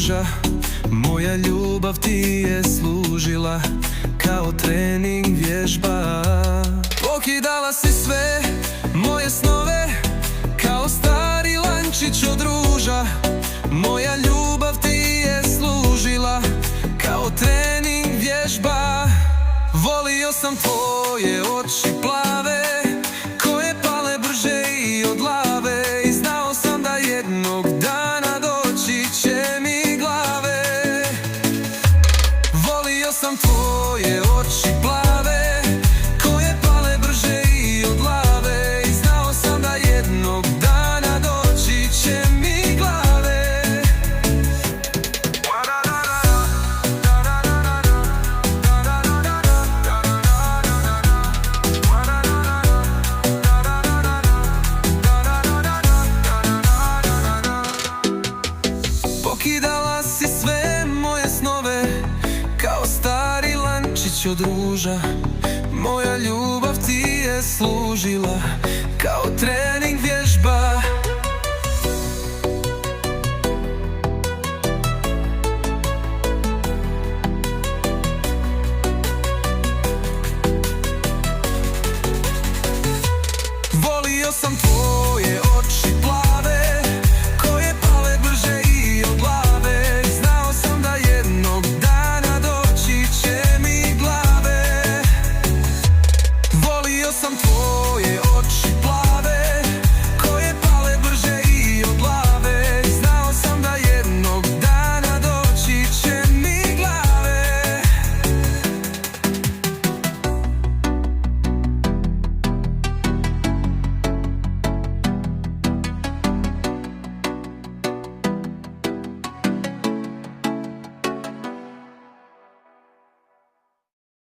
ruža. Moja ljubav ti je služila kao trening vježba. Pokidala si sve moje snove kao stari lančić od ruža. Moja ljubav ti je služila kao trening vježba. Volio sam tvoje oči plave koje pale brže i od lave, i znao sam da jednog dana doći će mi glave. Volio sam tvoje oči plave koje pale brže i od lave, i znao sam da jednog dana doći će mi glave. Pokidala si sve moje snove kao stari lančić od ruža. Moja ljubav ti je služila kao trening vježba.